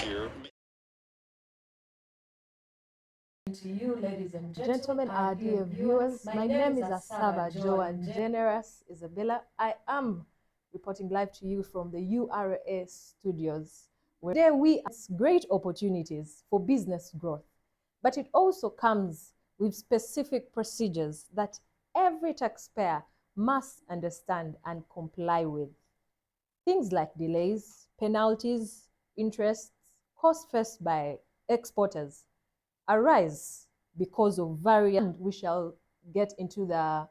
year. To you, ladies and gentlemen, our dear viewers, my name is Asaba Joan Generous Isabella. I am reporting live to you from the URA studios, where today we have great opportunities for business growth, but it also comes with specific procedures that every taxpayer must understand and comply with. Things like delays, penalties, interests, costs faced by exporters arise because of various. We shall get into the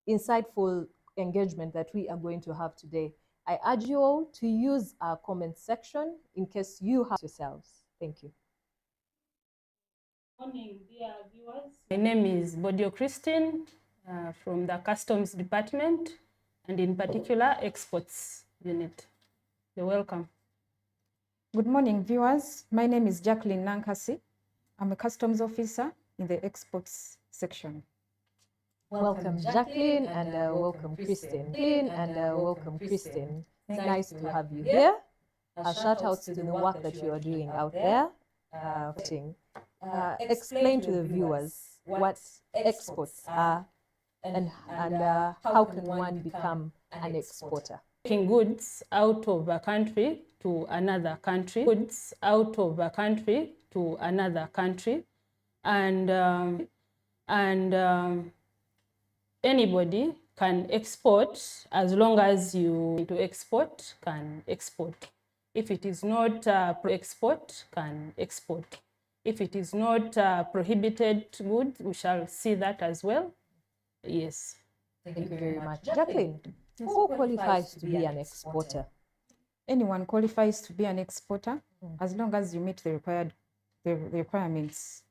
insightful engagement that we are going to have today. I urge you all to use our comment section in case you have yourselves. Thank you. Good morning, dear viewers. My name is Bodio Christine from the Customs Department, and in particular, Exports Unit. You're welcome. Good morning, viewers. My name is Jacqueline Nankasi. I'm a customs officer in the exports section. Welcome, Jacqueline, and welcome, Christine. Welcome, Christine. Nice to have you here. Shout outs to the work that you are doing out there. Explain to the viewers what exports are and how can one become an exporter. Taking goods out of a country to another country, goods out of a country to another country, and anybody can export as long as you to export can export. If it is not export, can export. If it is not prohibited good, we shall see that as well. Yes. Thank you very much. Jacqueline, who qualifies to be an exporter? Anyone qualifies to be an exporter as long as you meet the requirements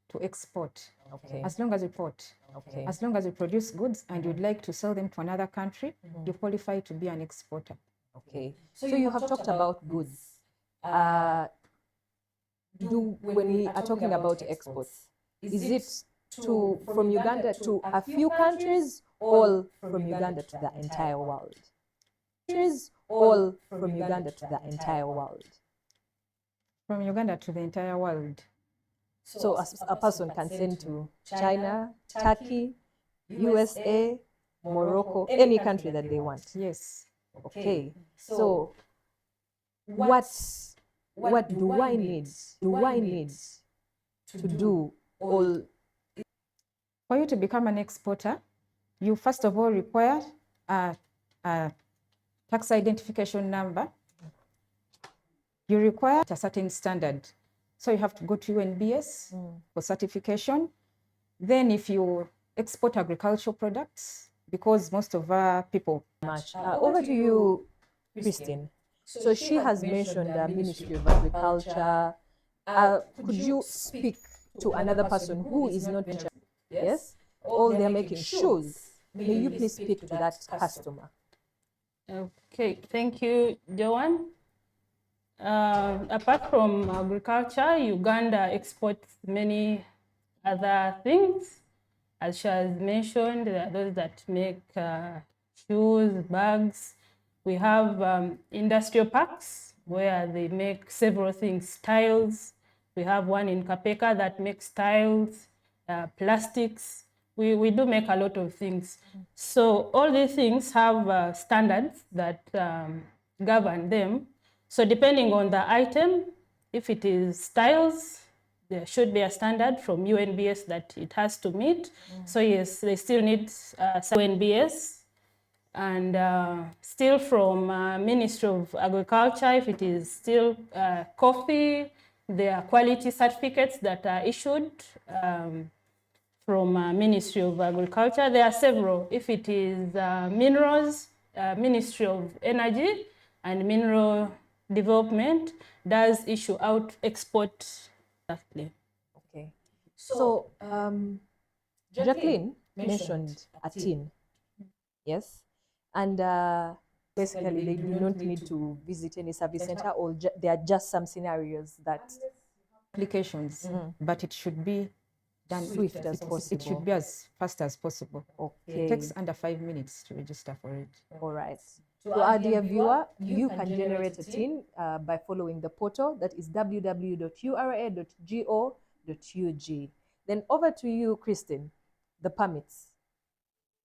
to export. Okay. As long as you import. Okay. As long as you produce goods and you'd like to sell them to another country, you qualify to be an exporter. Okay. So you have talked about goods. When we are talking about exports, is it from Uganda to a few countries, or from Uganda to the entire world? All from Uganda to the entire world? From Uganda to the entire world. So a person can send to China, Turkey, USA, Morocco, any country that they want. Yes. Okay. So what do I need? Do I need to do all? For you to become an exporter, you first of all require a tax identification number. You require a certain standard. So you have to go to UNBS for certification. Then if you export agricultural products, because most of our people... Over to you, Christine. So she has mentioned the Ministry of Agriculture. Could you speak to another person who is not mentioned? Yes? All they're making shoes. May you please speak to that customer? Okay, thank you, Joan. Apart from agriculture, Uganda exports many other things. As she has mentioned, there are those that make shoes, bags. We have industrial parks where they make several things, tiles. We have one in Kapeka that makes tiles, plastics. We do make a lot of things. So all these things have standards that govern them. So depending on the item, if it is tiles, there should be a standard from UNBS that it has to meet. So yes, they still need UNBS. And still from Ministry of Agriculture, if it is still coffee, there are quality certificates that are issued from Ministry of Agriculture. There are several. If it is minerals, Ministry of Energy and Mineral Development does issue out export. Exactly. Okay. So Jacqueline mentioned a tin. Yes. And basically they do not need to visit any service center, or there are just some scenarios that applications, but it should be done swift as possible. It should be as fast as possible. Okay. It takes under 5 minutes to register for it. All right. So our dear viewer, you can generate a tin by following the portal, that is www.ura.go.ug. Then over to you, Christine, the permits.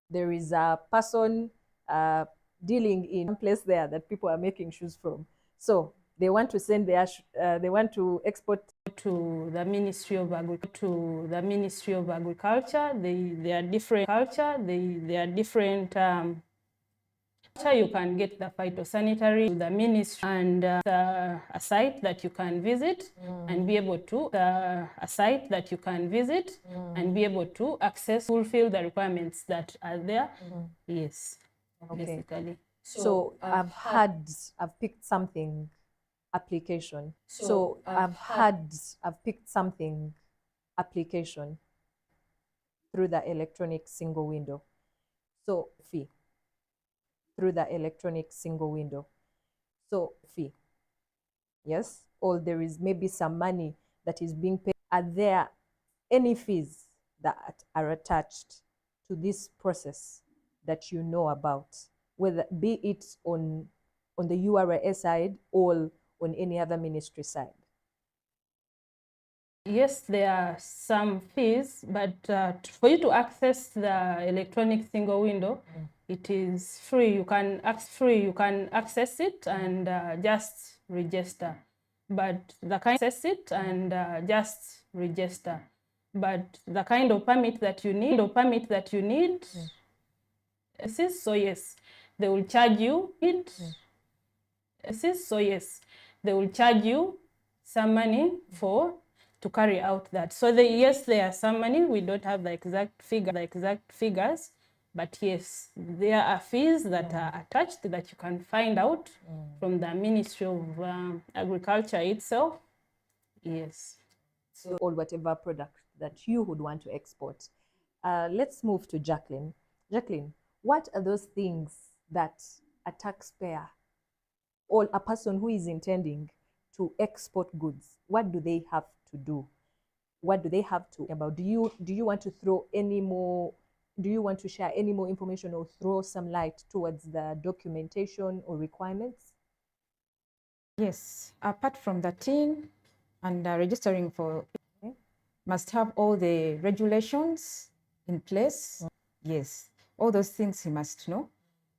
There is a person dealing in one place there that people are making shoes from. So they want to send their, they want to export to the Ministry of Agriculture. They are different culture. They are different. You can get the phytosanitary to the ministry, and a site that you can visit and be able to and be able to fulfill the requirements that are there. Yes, okay. Basically. So I've picked something application. So I've picked something application through the electronic single window. So fee through the electronic single window. So fee, yes, or there is maybe some money that is being paid. Are there any fees that are attached to this process that you know about, whether be it on the URA side or on any other ministry side? Yes, there are some fees, but for you to access the electronic single window, it is free. You can access it and just register. But the kind of permit that you need, so yes, they will charge you. So yes, they will charge you some money to carry out that. So yes, there are some money. We don't have the exact figures, but yes, there are fees that are attached that you can find out from the Ministry of Agriculture itself. Yes. So, or whatever product that you would want to export. Let's move to Jacqueline. Jacqueline, what are those things that a taxpayer or a person who is intending to export goods, what do they have to do? What do they have to about? Do you want to throw any more? Do you want to share any more information or throw some light towards the documentation or requirements? Yes, apart from the tin and registering for, must have all the regulations in place. Yes, all those things he must know.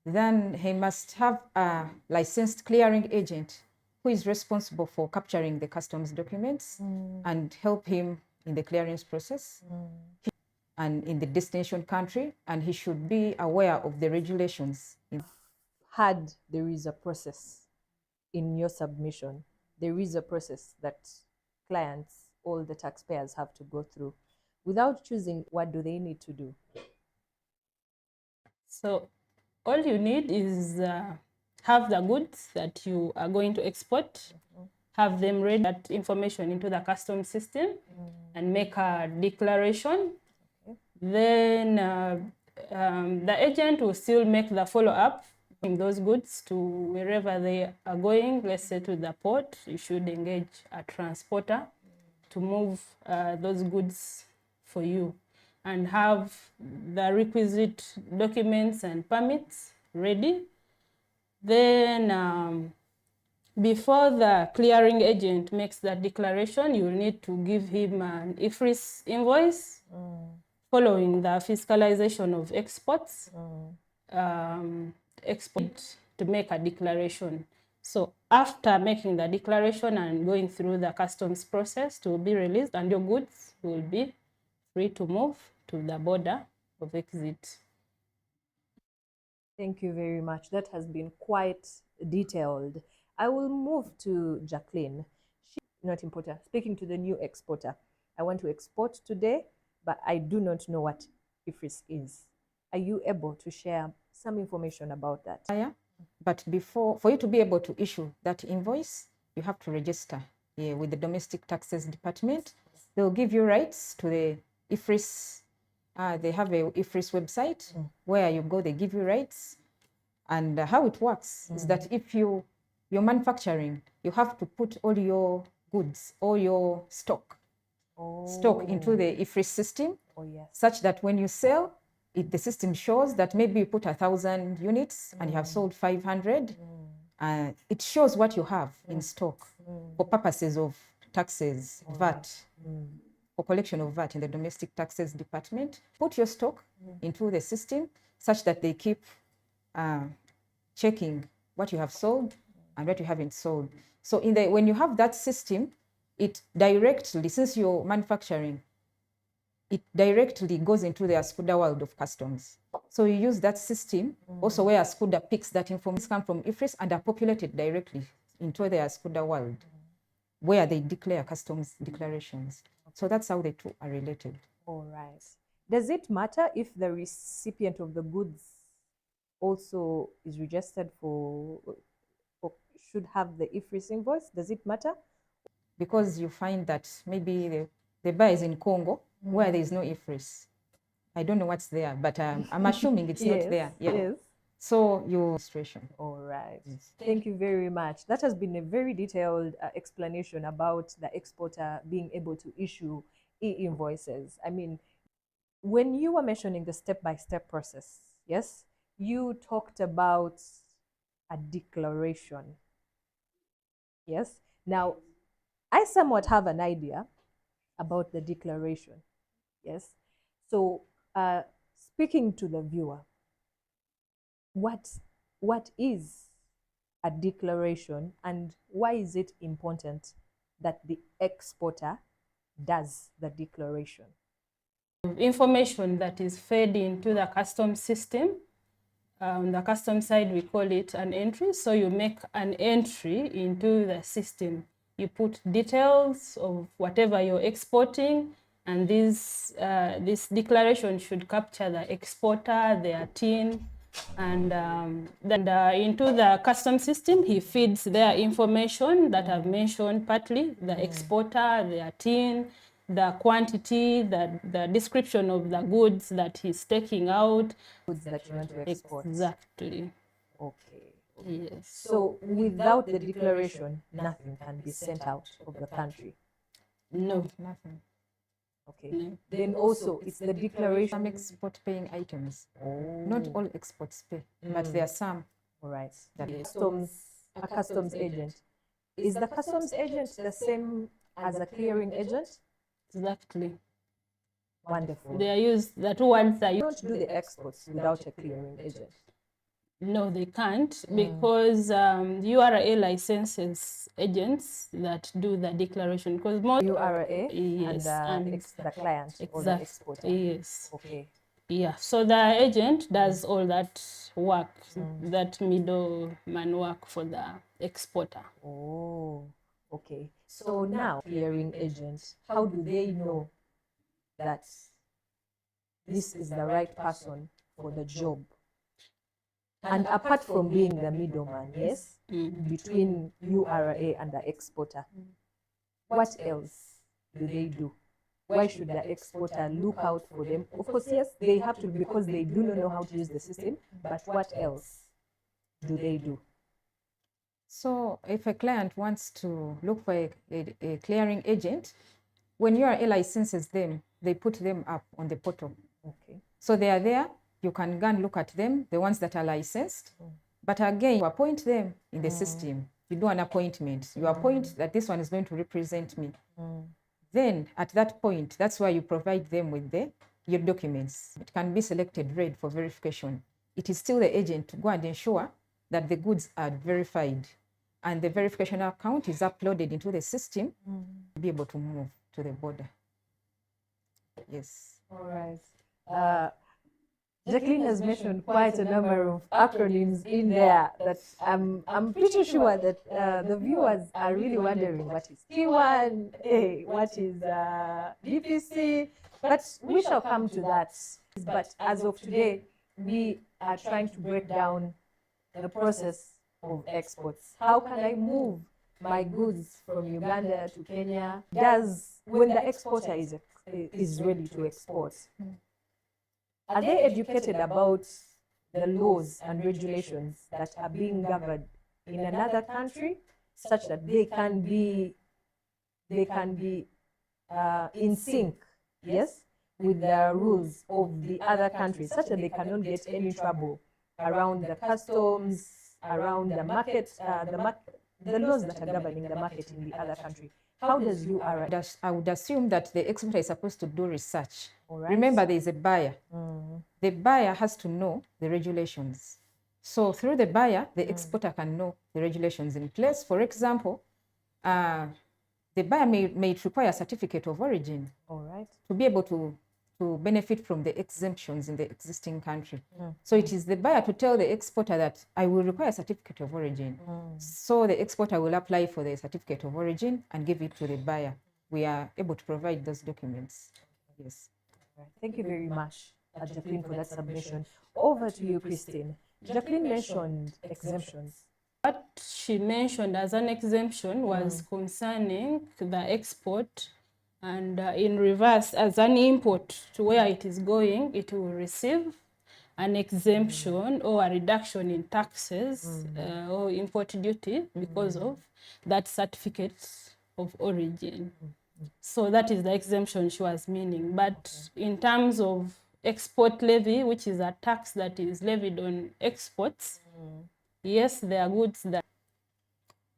Then he must have a licensed clearing agent who is responsible for capturing the customs documents and help him in the clearance process and in the destination country, and he should be aware of the regulations. There is a process in your submission. There is a process that clients, all the taxpayers have to go through. Without choosing, what do they need to do? So all you need is have the goods that you are going to export, have them read that information into the customs system and make a declaration. Then the agent will still make the follow-up in those goods to wherever they are going. Let's say to the port, you should engage a transporter to move those goods for you and have the requisite documents and permits ready. Then before the clearing agent makes that declaration, you need to give him an IFRIS invoice following the fiscalization of exports, export to make a declaration. So after making the declaration and going through the customs process to be released, and your goods will be free to move to the border of exit. Thank you very much. That has been quite detailed. I will move to Jacqueline. Not importer, speaking to the new exporter. I want to export today, but I do not know what IFRIS is. Are you able to share some information about that? Yeah, but for you to be able to issue that invoice, you have to register with the Domestic Taxes Department. They'll give you rights to the IFRIS. They have a IFRIS website where you go, they give you rights. And how it works is that if you're manufacturing, you have to put all your goods, all your stock into the IFRIS system, such that when you sell, the system shows that maybe you put 1,000 units and you have sold 500. It shows what you have in stock for purposes of taxes, VAT, for collection of VAT in the domestic taxes department. Put your stock into the system such that they keep checking what you have sold and what you haven't sold. So when you have that system, it directly, since you're manufacturing, it directly goes into the Ascuda world of customs. So you use that system also where Ascuda picks that information come from IFRIS and are populated directly into the Ascuda world where they declare customs declarations. So that's how the two are related. All right. Does it matter if the recipient of the goods also is registered for or should have the IFRIS invoice? Does it matter? Because you find that maybe the buyer is in Congo where there is no IFRIS. I don't know what's there, but I'm assuming it's not there. Yeah. Yes. So your illustration. All right. Yes. Thank you very much. That has been a very detailed explanation about the exporter being able to issue e-invoices. I mean, when you were mentioning the step-by-step process, yes, you talked about a declaration. Yes. Now, I somewhat have an idea about the declaration. Yes. So, speaking to the viewer, what is a declaration and why is it important that the exporter does the declaration? Information that is fed into the customs system. On the customs side, we call it an entry. So you make an entry into the system. You put details of whatever you're exporting, and this declaration should capture the exporter, their TIN, and then into the customs system, he feeds their information that I've mentioned partly, the exporter, their TIN, the quantity, the description of the goods that he's taking out. Goods that you want to export. Exactly. Okay. Yes. So without the declaration, nothing can be sent out of the country. No. Nothing. Okay. No. Then also it's the declaration. Some export paying items. Oh. Not all exports pay, but there are some. All right. That A customs agent. Is the customs agent the same as a clearing agent? Exactly. Wonderful. They are used, the two words are You used. don't do the exports without a clearing agent. No, they can't, because URA licenses agents that do the declaration. Because most URA yes, and the client or the exporter. Yes. Okay. Yeah. So the agent does all that work, that middleman work for the exporter. Oh, okay. So now, clearing agents, how do they know that this is the right person for the job? And apart from being the middleman, yes, between URA and the exporter, what else do they do? Why should the exporter look out for them? Of course, yes, they have to because they do not know how to use the system, but what else do they do? So if a client wants to look for a clearing agent, when URA licenses them, they put them up on the portal. Okay. So they are there. You can go and look at them, the ones that are licensed. But again, you appoint them in the system. You do an appointment. You appoint that this one is going to represent me. Then at that point, that's why you provide them with your documents. It can be selected red for verification. It is still the agent to go and ensure that the goods are verified and the verification account is uploaded into the system to be able to move to the border. Yes. All right. Jacqueline has mentioned quite a number of acronyms in there that I'm pretty sure that the viewers are really wondering what is T1, what is DPC, but we shall come to that. But as of today, we are trying to break down the process of exports. How can I move my goods from Uganda to Kenya? When the exporter is ready to export, are they educated about the laws and regulations that are being governed in another country, such that they can be in sync, yes, with the rules of the other countries, such that they cannot get any trouble around the customs, around the market, the laws that are governing the market in the other country. How does URI? I would assume that the exporter is supposed to do research. Right. Remember, there is a buyer. The buyer has to know the regulations. So through the buyer, the exporter can know the regulations in place. For example, the buyer may require a certificate of origin to be able to benefit from the exemptions in the existing country. So it is the buyer to tell the exporter that I will require a certificate of origin. So the exporter will apply for the certificate of origin and give it to the buyer. We are able to provide those documents. Yes. Thank you very much, Jacqueline, for that submission. Over to you, Christine. Jacqueline mentioned exemptions. What she mentioned as an exemption was concerning the export, and in reverse, as an import to where it is going, it will receive an exemption or a reduction in taxes or import duty because of that certificate of origin. So that is the exemption she was meaning. But in terms of export levy, which is a tax that is levied on exports, yes, there are goods that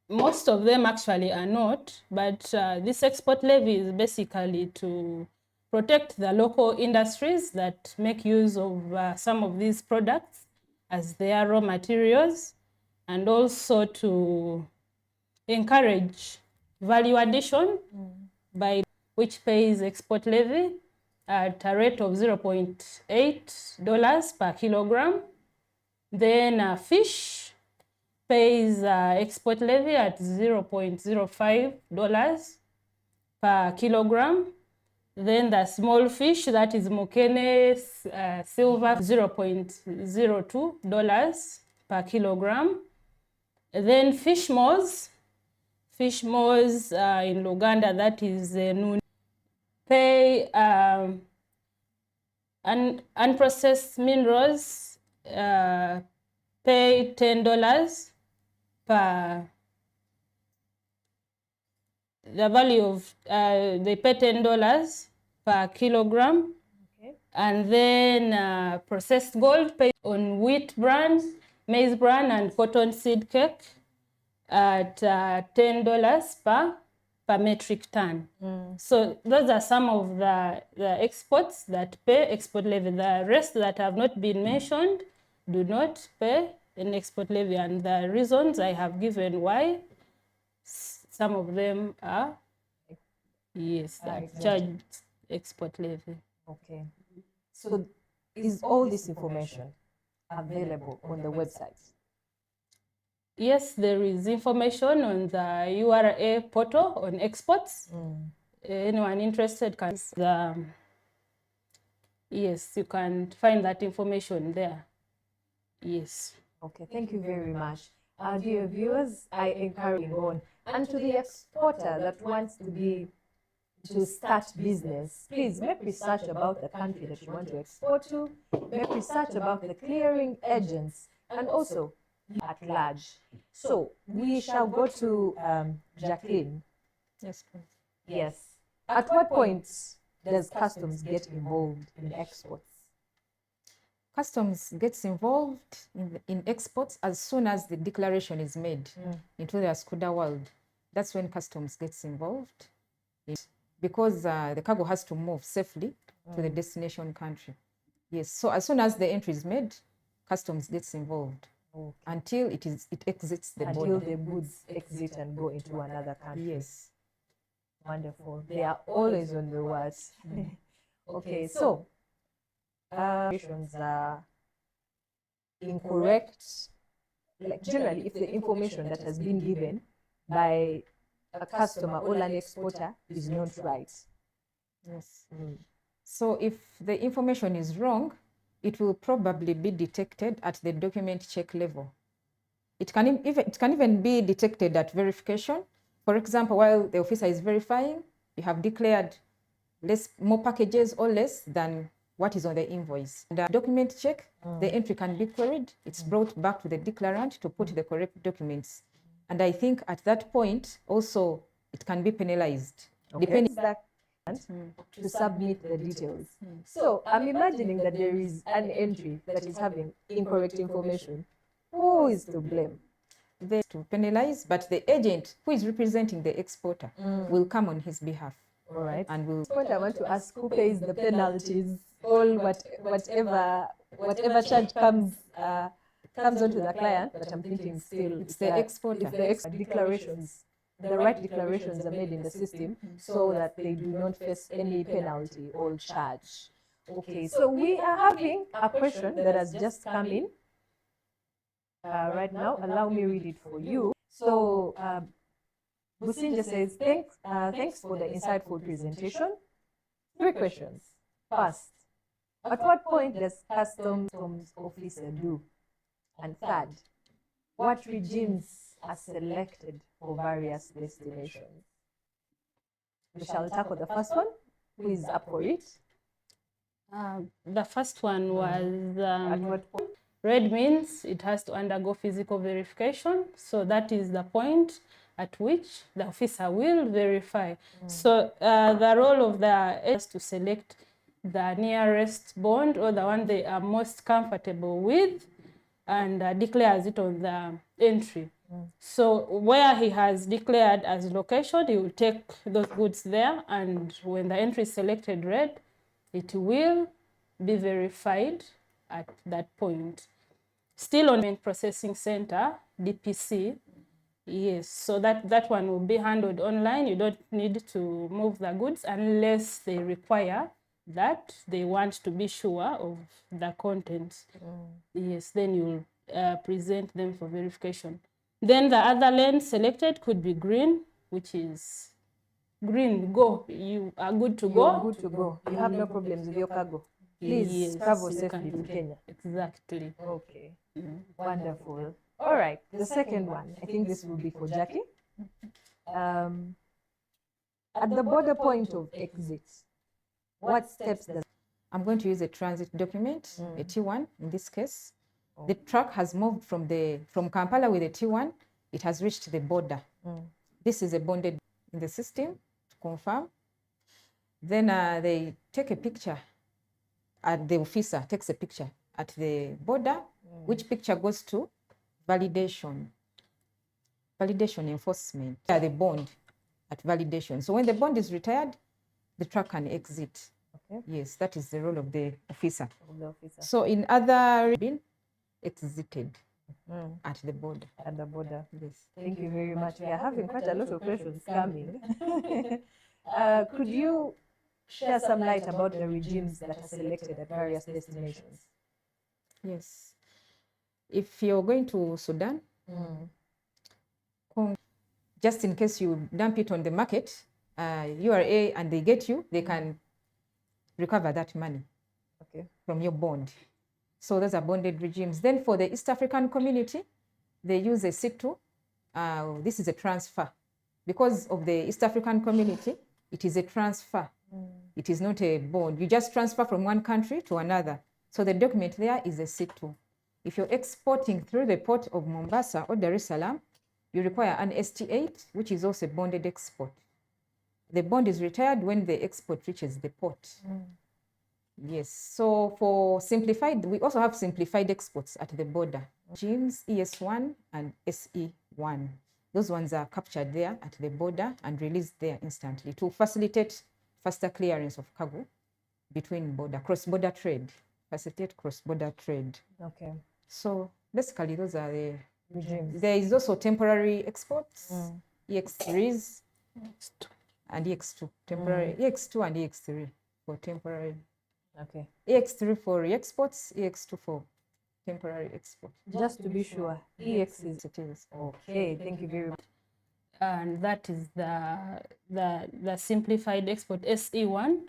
most of them actually are not, but this export levy is basically to protect the local industries that make use of some of these products as their raw materials, and also to encourage value addition by which pays export levy at a rate of $0.8 per kilogram. Then fish pays export levy at $0.05 per kilogram. Then the small fish, that is mokene silver, $0.02 per kilogram. Then fish moles in Luganda, that is nuni, pay unprocessed minerals, pay $10 per, the value of, they pay $10 per kilogram. And then processed gold pay on wheat bran, maize bran, and cotton seed cake at $10 per metric ton. So those are some of the exports that pay export levy. The rest that have not been mentioned do not pay an export levy, and the reasons I have given why some of them are, yes, that charged export levy. Okay. So is all this information available on the website? Yes, there is information on the URA portal on exports. Anyone interested can, yes, you can find that information there. Yes. Okay, thank you very much. Dear viewers, I encourage you on. And to the exporter that wants to start business, please make research about the country that you want to export to, make research about the clearing agents, and also at large. So we shall go to Jacqueline. Yes, please. Yes. At what point does customs get involved in exports? Customs gets involved in exports as soon as the declaration is made into the SCUDA world. That's when customs gets involved, because the cargo has to move safely to the destination country. Yes, so as soon as the entry is made, customs gets involved until it exits the border. Until the goods exit and go into another country. Yes. Wonderful. They are always on the watch. Okay, so informations are incorrect. Like generally, if the information that has been given by a customer or an exporter is not right. Yes. So if the information is wrong, it will probably be detected at the document check level. It can even be detected at verification. For example, while the officer is verifying, you have declared more packages or less than what is on the invoice. The document check, the entry can be queried. It's brought back to the declarant to put the correct documents. And I think at that point, also, it can be penalized. Okay. to submit the details. So I'm imagining that there is an entry that is having incorrect information. Who is to blame? They to penalize, but the agent who is representing the exporter will come on his behalf. All right. And will. At this point, I want to ask who pays the penalties, whatever charge comes onto the client. But I'm thinking still It's the exporter. It's the declarations. The right declarations are made in the system so that they do not face any penalty or charge. Okay, so we are having a question that has just come in right now. Allow me to read it for you. So Businja says, thanks for the insightful presentation. 3 questions. First, at what point does customs officer do? And third, what regimes are selected for various destinations? We shall tackle the first one. Who is up for it? The first one was At what point? red means it has to undergo physical verification. So that is the point at which the officer will verify. So the role of the agent is to select the nearest bond or the one they are most comfortable with and declares it on the entry. So where he has declared as location, he will take those goods there, and when the entry is selected red, it will be verified at that point. Still on the processing center, DPC, yes, so that one will be handled online. You don't need to move the goods unless they require that they want to be sure of the contents. Yes, then you'll present them for verification. Then the other lane selected could be green, which is green, go. You are good to go. You're good to go. You have no problems with your cargo. Please travel safely to Kenya. Exactly. Okay. Wonderful. All right. The second one, I think this will be for Jackie. At the border point of exit, what steps does... I'm going to use a transit document, a T1 in this case. The truck has moved from Kampala with a T1. It has reached the border. This is a bonded in the system to confirm. Then they take a picture. The officer takes a picture at the border, which picture goes to validation enforcement. The bond at validation. So when the bond is retired, the truck can exit. Okay. Yes, that is the role of the officer. So in other been exited at the border. At the border. Yes. Thank you very much. We are having quite a lot of questions coming. Could you share some light about the regimes that are selected at various destinations? Yes. If you're going to Sudan, just in case you dump it on the market, URA, and they get you, they can recover that money from your bond. So those are bonded regimes. Then for the East African community, they use a C2. This is a transfer. Because of the East African community, it is a transfer. It is not a bond. You just transfer from one country to another. So the document there is a C2. If you're exporting through the port of Mombasa or Dar es Salaam, you require an ST8, which is also a bonded export. The bond is retired when the export reaches the port. Yes, so for simplified, we also have simplified exports at the border. Regimes ES1 and SE1. Those ones are captured there at the border and released there instantly to facilitate faster clearance of cargo between cross-border trade, facilitate cross-border trade. Okay. So basically those are the regimes. There is also temporary exports, EX3s and EX2, temporary, EX2 and EX3 for temporary. Okay. EX3 for exports, EX2 for temporary export. Just to be sure, EX is... It is. Okay, thank you very much. And that is the simplified export SE1,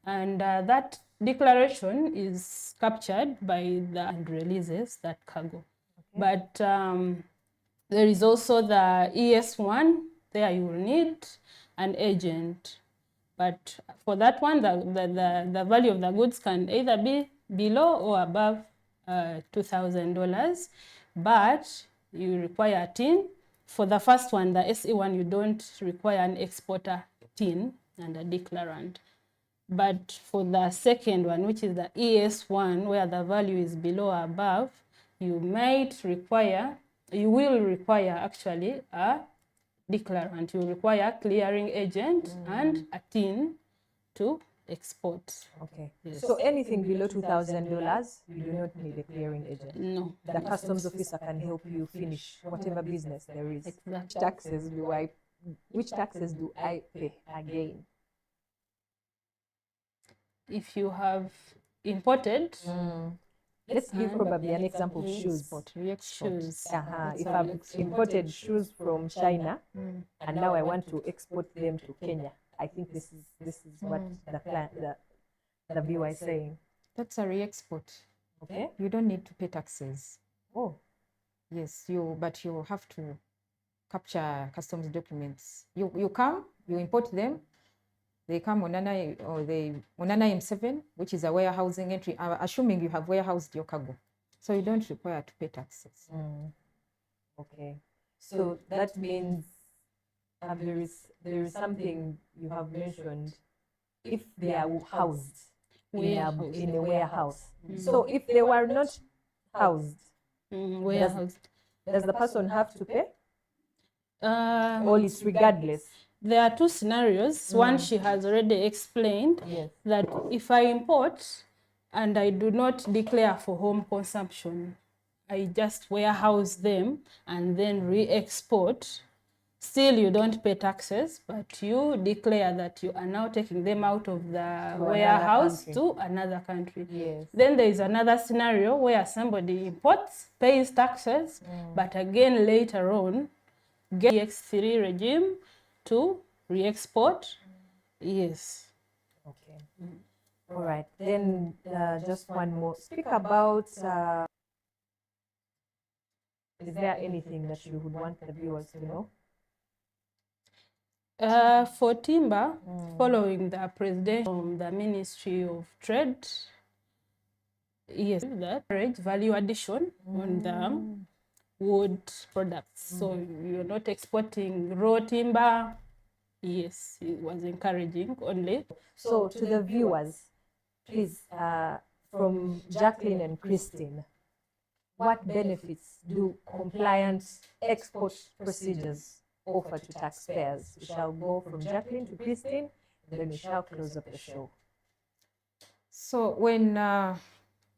and that declaration is captured by the and releases that cargo. But there is also the ES1. There you will need an agent. But for that one, the value of the goods can either be below or above $2,000. But you require a TIN. For the first one, the SE1, you don't require an exporter TIN. and a declarant. But for the second one, which is the ES1, where the value is below or above, you will require actually a declarant. You require clearing agent and a TIN to export. Okay. Yes. So anything below $2,000, you do not need a clearing agent. No. The customs officer can help you finish whatever business there is. Exactly. Which taxes do I pay again? If you have imported, Let's give probably an example of shoes. shoes. If I've imported shoes from China and now I want to export them to Kenya, I think this is what the viewer is saying. That's a re-export. Okay. You don't need to pay taxes. Oh. Yes, but you have to capture customs documents. You come, you import them. They come on M7, which is a warehousing entry, assuming you have warehoused your cargo. So you don't require to pay taxes. Okay. So that means there is something you have mentioned, if they are housed in a warehouse. So if they were not housed, does the person have to pay? Or it's regardless? There are two scenarios. One she has already explained, Yes. that if I import and I do not declare for home consumption, I just warehouse them and then re-export, still you don't pay taxes, but you declare that you are now taking them out of the warehouse to another country. Yes. Then there is another scenario where somebody imports, pays taxes, but again later on get the X3 regime to re-export. Yes. Okay. All right. Then just one more. Speak about, is there anything that you would want the viewers to know? For timber, following the president from the Ministry of Trade, yes, that value addition on the wood products. So you're not exporting raw timber. Yes, it was encouraging only. So to the viewers, please, from Jacqueline and Christine, what benefits do compliant export procedures offer to taxpayers? We shall go from Jacqueline to Christine, and then we shall close up the show. So when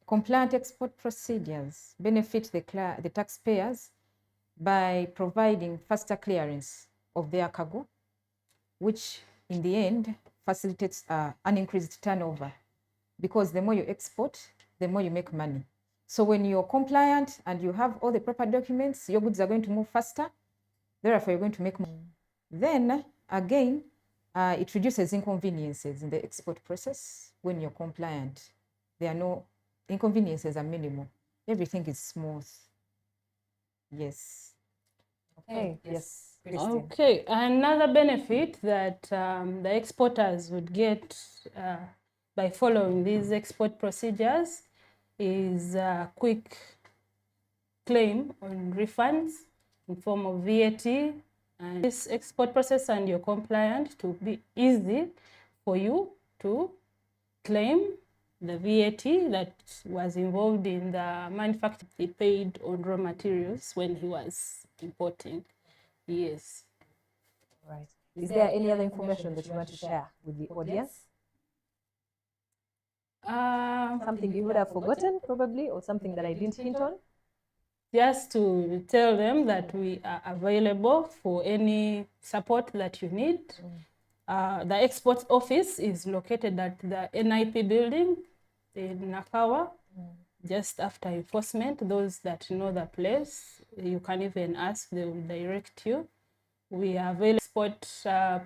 compliant export procedures benefit the taxpayers by providing faster clearance of their cargo, which in the end facilitates an increased turnover, because the more you export, the more you make money. So when you're compliant and you have all the proper documents, your goods are going to move faster, therefore you're going to make more. Then again, it reduces inconveniences in the export process. When you're compliant, there are no inconveniences, are minimal. Everything is smooth. Yes. Okay. Yes. Christine. Okay, another benefit that the exporters would get by following these export procedures is a quick claim on refunds in form of VAT. And this export process, and you're compliant, to be easy for you to claim the VAT that was involved in the manufacture he paid on raw materials when he was importing. Yes. Right. Is there any other information that you want to share with the audience? Something you would have forgotten, probably, or something that I didn't hint on? Just to tell them that we are available for any support that you need. The export office is located at the NIP building in Nakawa, just after enforcement. Those that know the place, you can even ask, they will direct you. We are available export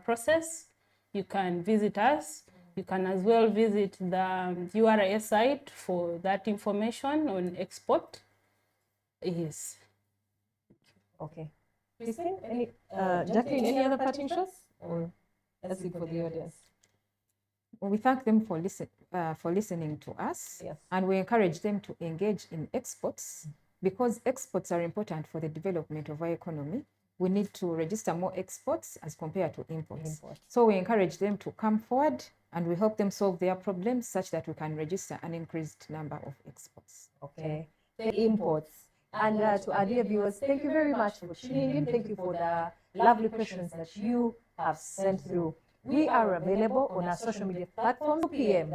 process. You can visit us. You can as well visit the URA site for that information on export. Yes. Okay. Christine, Jacqueline, any other parting shots? Or that's it for the audience? Well, we thank them for listening to us. Yes. And we encourage them to engage in exports, because exports are important for the development of our economy. we need to register more exports as compared to imports. Imports. So we encourage them to come forward and we help them solve their problems such that we can register an increased number of exports. Okay, the imports. And to our dear viewers, thank you very much for tuning in. Thank you for the lovely questions that you have sent through. We are available on our social media platforms, 2 p.m.